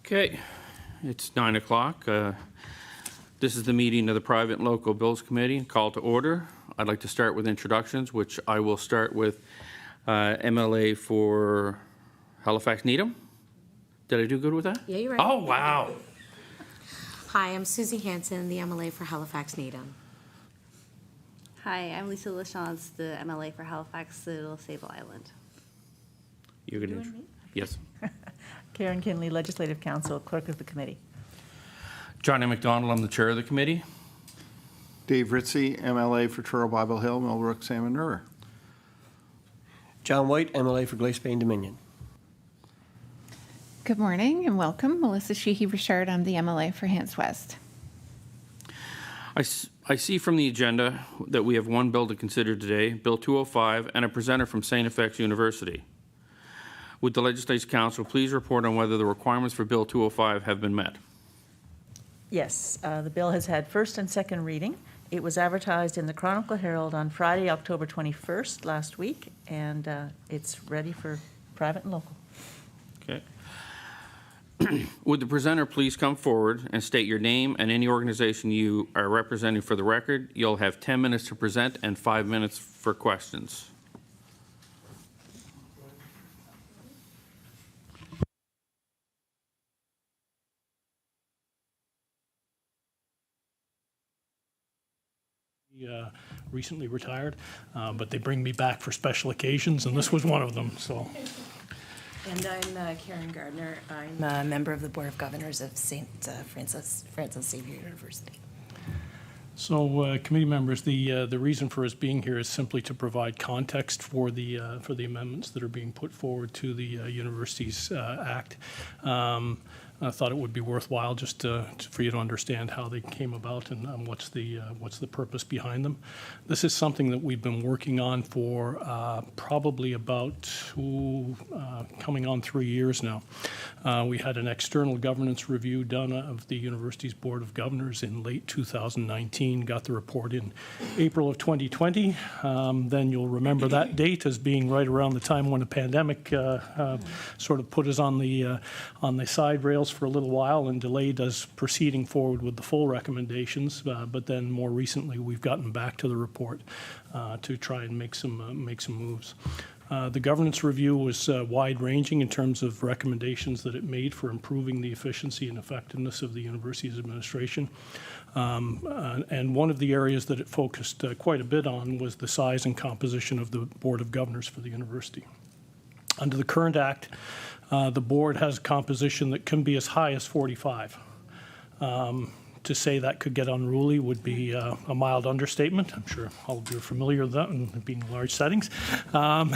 Okay, it's 9 o'clock. This is the meeting of the Private and Local Bills Committee. Call to order. I'd like to start with introductions, which I will start with MLA for Halifax Needham. Did I do good with that? Yeah, you're right. Oh, wow. Hi, I'm Susie Hanson, the MLA for Halifax Needham. Hi, I'm Lisa Lachance, the MLA for Halifax Little Sable Island. You're going to Yes. Karen Kinley, Legislative Counsel, Clerk of the Committee. Johnny McDonald, I'm the Chair of the committee. Dave Ritzy, MLA for Truro Bible Hill, Millbrook, Salmon River. John White, MLA for Glace Bay Dominion. Good morning and welcome. Melissa Sheehy-Richard, I'm the MLA for Hants West. I see from the agenda that we have one bill to consider today, Bill 205, and a presenter from St. FX University. Would the Legislative Council please report on whether the requirements for Bill 205 have been met? Yes, the bill has had first and second reading. It was advertised in the Chronicle Herald on Friday, October 21st, last week, and it's ready for private and local. Okay. Would the presenter please come forward and state your name and any organization you are representing for the record? You'll have 10 minutes to present and 5 minutes for questions. Recently retired, but they bring me back for special occasions, and this was one of them. So. And I'm Karen Gardner. I'm a member of the Board of Governors of St. Francis Xavier University. So, committee members, the reason for us being here is simply to provide context for the amendments that are being put forward to the Universities Act. I thought it would be worthwhile just for you to understand how they came about and what's the purpose behind them. This is something that we've been working on for probably about coming on 3 years now. We had an external governance review done of the university's Board of Governors in late 2019, got the report in April of 2020. Then you'll remember that date as being right around the time when the pandemic sort of put us on the side rails for a little while and delayed us proceeding forward with the full recommendations. But then more recently, we've gotten back to the report to try and make some moves. The governance review was wide-ranging in terms of recommendations that it made for improving the efficiency and effectiveness of the university's administration. And one of the areas that it focused quite a bit on was the size and composition of the Board of Governors for the university. Under the current act, the board has a composition that can be as high as 45. To say that could get unruly would be a mild understatement. I'm sure all of you are familiar with that and being in large settings. And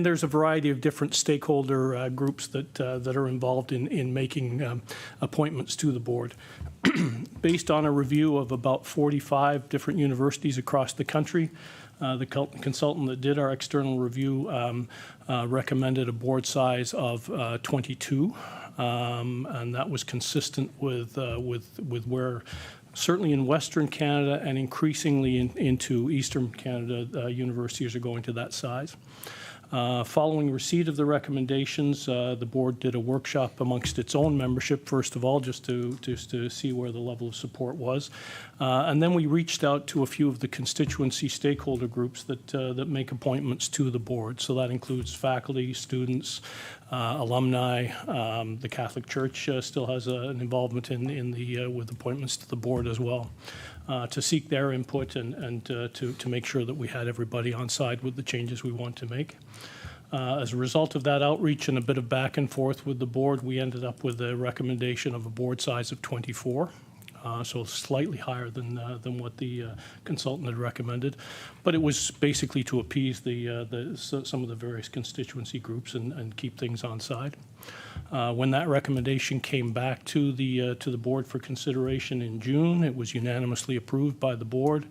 there's a variety of different stakeholder groups that are involved in making appointments to the board. Based on a review of about 45 different universities across the country, the consultant that did our external review recommended a board size of 22. And that was consistent with where, certainly in Western Canada and increasingly into Eastern Canada, universities are going to that size. Following receipt of the recommendations, the board did a workshop amongst its own membership, first of all, just to see where the level of support was. And then we reached out to a few of the constituency stakeholder groups that make appointments to the board. So that includes faculty, students, alumni. The Catholic Church still has an involvement with appointments to the board as well. To seek their input and to make sure that we had everybody on side with the changes we want to make. As a result of that outreach and a bit of back and forth with the board, we ended up with a recommendation of a board size of 24. So slightly higher than what the consultant had recommended, but it was basically to appease some of the various constituency groups and keep things on side. When that recommendation came back to the board for consideration in June, it was unanimously approved by the board,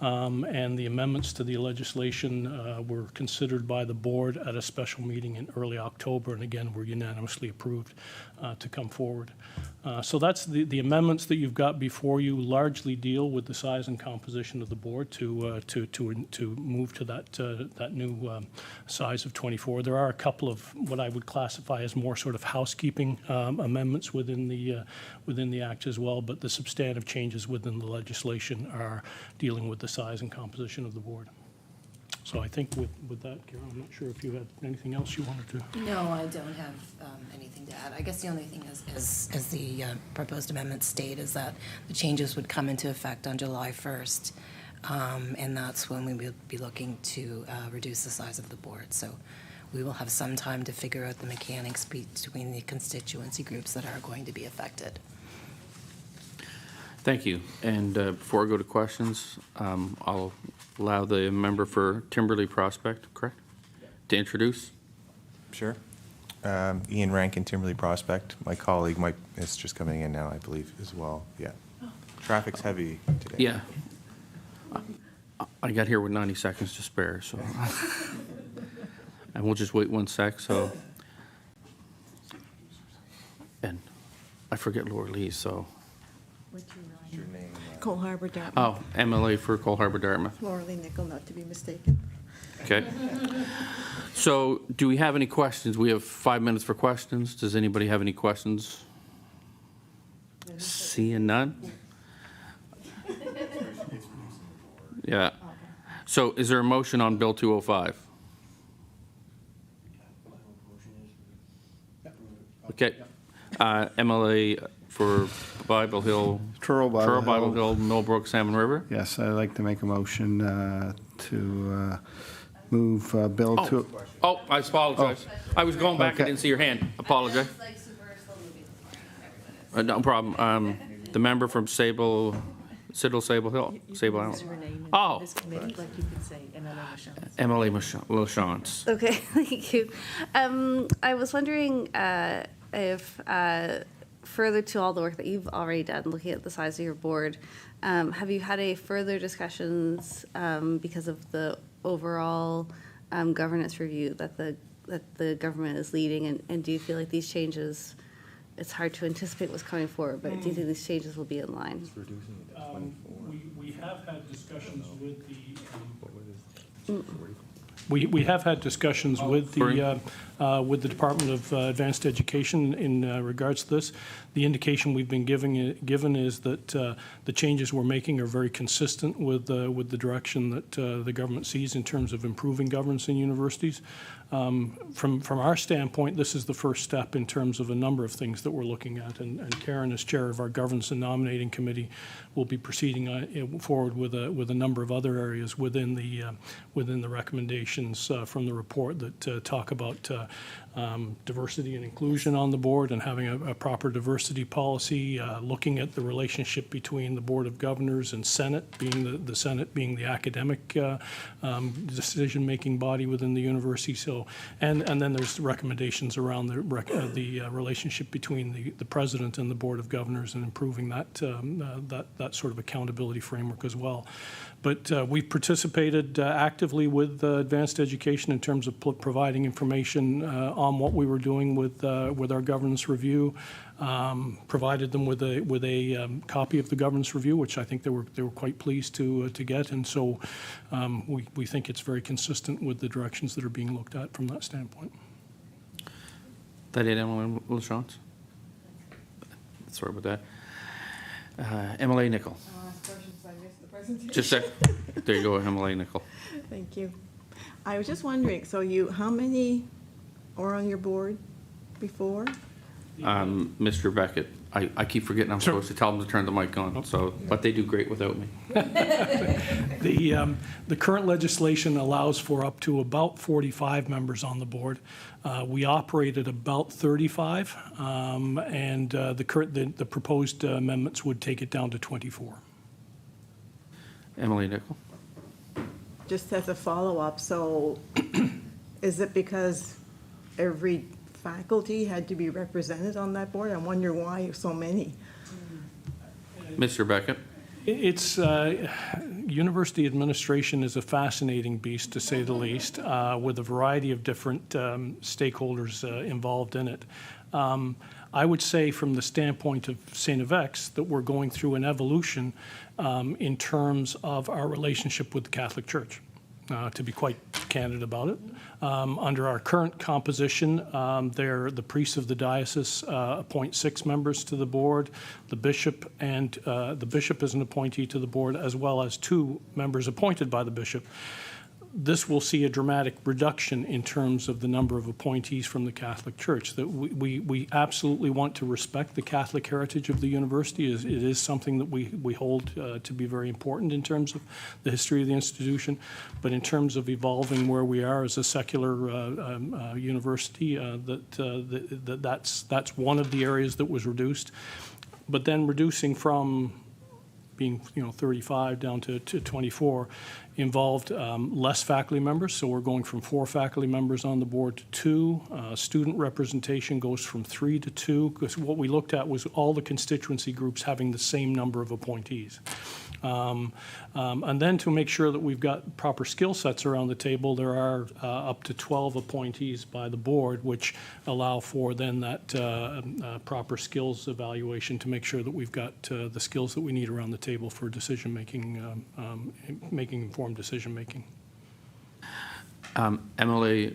and the amendments to the legislation were considered by the board at a special meeting in early October, and again were unanimously approved to come forward. So that's the amendments that you've got before you largely deal with the size and composition of the board to move to that new size of 24. There are a couple of what I would classify as more sort of housekeeping amendments within the act as well, but the substantive changes within the legislation are dealing with the size and composition of the board. So I think with that, Carol, I'm not sure if you had anything else you wanted to. No, I don't have anything to add. I guess the only thing is, as the proposed amendments state, is that the changes would come into effect on July 1st, and that's when we will be looking to reduce the size of the board. So we will have some time to figure out the mechanics between the constituency groups that are going to be affected. Thank you. And before I go to questions, I'll allow the member for Timberley Prospect, correct, to introduce. Sure. Ian Rankin, Timberley Prospect. My colleague Mike is just coming in now, I believe, as well. Yeah. Traffic's heavy today. Yeah. I got here with 90 seconds to spare, so. And we'll just wait 1 sec, so. And I forget Laura Lee, so. Your name, Cole Harbour, Dartmouth. Oh, MLA for Cole Harbour, Dartmouth. Laura Lee Nickel, not to be mistaken. Okay. So do we have any questions? We have 5 minutes for questions. Does anybody have any questions? Seeing none? Yeah. So is there a motion on Bill 205? Okay. MLA for Bible Hill, Truro Bible Hill, Millbrook, Salmon River? Yes, I'd like to make a motion to move Bill to. Oh, I apologize. I was going back, I Okay. didn't see your hand. Apologize. No problem. The member from Sable Hill, Sable Island. Her name in Oh. this committee, like you could say, MLA Michelle. MLA LaChance. Okay, thank you. I was wondering if, further to all the work that you've already done, looking at the size of your board, have you had a further discussions because of the overall governance review that the government is leading, and do you feel like these changes, it's hard to anticipate what's coming forward, but do you think these changes will be in line? We have had discussions with the. We have had discussions with the Department of Advanced Education in regards to this. The indication we've been given is that the changes we're making are very consistent with the direction that the government sees in terms of improving governance in universities. From our standpoint, this is the first step in terms of a number of things that we're looking at, and Karen, as chair of our Governance and Nominating Committee, will be proceeding forward with a number of other areas within the recommendations from the report that talk about diversity and inclusion on the board and having a proper diversity policy, looking at the relationship between the Board of Governors and Senate, being the Senate being the academic decision-making body within the university. So, and then there's recommendations around the relationship between the President and the Board of Governors and improving that sort of accountability framework as well. But we've participated actively with advanced education in terms of providing information on what we were doing with our governance review. Provided them with a copy of the governance review, which I think they were quite pleased to get, and so we think it's very consistent with the directions that are being looked at from that standpoint. That it, MLA LaChance? Sorry about that. MLA Nickel. Just a sec. There you go, MLA Nickel. Thank you. I was just wondering, so how many are on your board before? Mr. Beckett, I keep forgetting I'm supposed to tell them to turn the mic on, so, but they do great without me. The current legislation allows for up to about 45 members on the board. We operate at about 35, and the proposed amendments would take it down to 24. Emily Nickel. Just as a follow-up, so is it because every faculty had to be represented on that board? I wonder why so many. Mr. Beckett. It's university administration is a fascinating beast, to say the least, with a variety of different stakeholders involved in it. I would say from the standpoint of St. FX that we're going through an evolution in terms of our relationship with the Catholic Church. To be quite candid about it. Under our current composition, the priests of the diocese appoint 6 members to the board. The bishop is an appointee to the board, as well as 2 members appointed by the bishop. This will see a dramatic reduction in terms of the number of appointees from the Catholic Church. That we absolutely want to respect the Catholic heritage of the university. It is something that we hold to be very important in terms of the history of the institution. But in terms of evolving where we are as a secular university, that's one of the areas that was reduced. But then reducing from being 35 down to 24 involved less faculty members. So we're going from 4 faculty members on the board to 2. Student representation goes from 3 to 2, because what we looked at was all the constituency groups having the same number of appointees. And then to make sure that we've got proper skill sets around the table, there are up to 12 appointees by the board, which allow for then that proper skills evaluation to make sure that we've got the skills that we need around the table for decision-making, making informed decision-making. MLA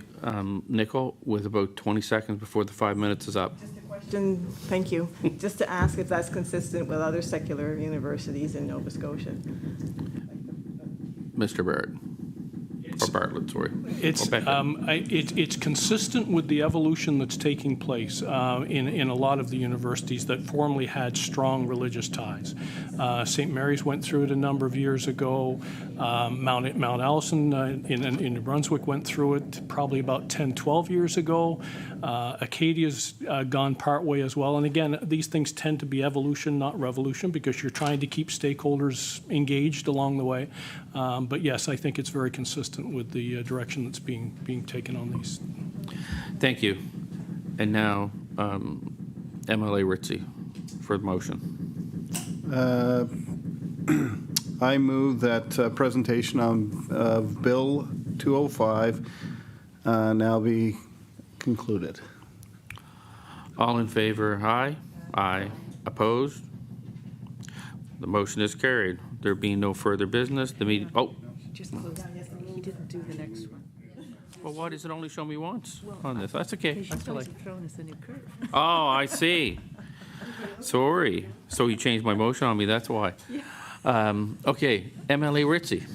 Nickel, with about 20 seconds before the 5 minutes is up. Just a question, thank you. Just to ask if that's consistent with other secular universities in Nova Scotia. Mr. Barrett. Or Bartlett, sorry. It's consistent with the evolution that's taking place in a lot of the universities that formerly had strong religious ties. St. Mary's went through it a number of years ago. Mount Allison in New Brunswick went through it probably about 10, 12 years ago. Acadia's gone partway as well. And again, these things tend to be evolution, not revolution, because you're trying to keep stakeholders engaged along the way. But yes, I think it's very consistent with the direction that's being taken on these. Thank you. And now, MLA Ritchie for the motion. I move that presentation of Bill 205 now be concluded. All in favor, aye. Aye. Opposed? The motion is carried. There being no further business, the meeting, Just close. He didn't do the next one. well, why does it only show me once on this? That's okay. Because you wasn't throwing us a new curve. Oh, I see. Sorry. So you changed my motion on me, that's why. Okay, MLA Ritchie.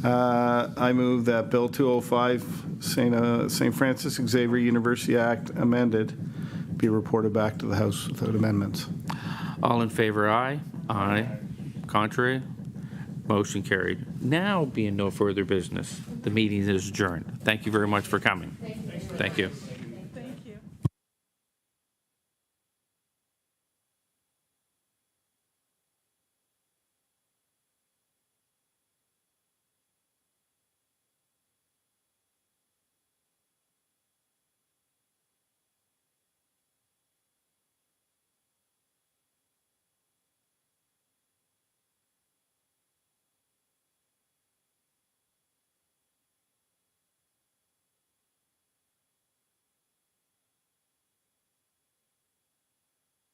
I move that Bill 205, St. Francis Xavier University Act amended, be reported back to the House without amendments. All in favor, aye. Aye. Contrary? Motion carried. Now, being no further business, the meeting is adjourned. Thank you very much for coming. Thank you.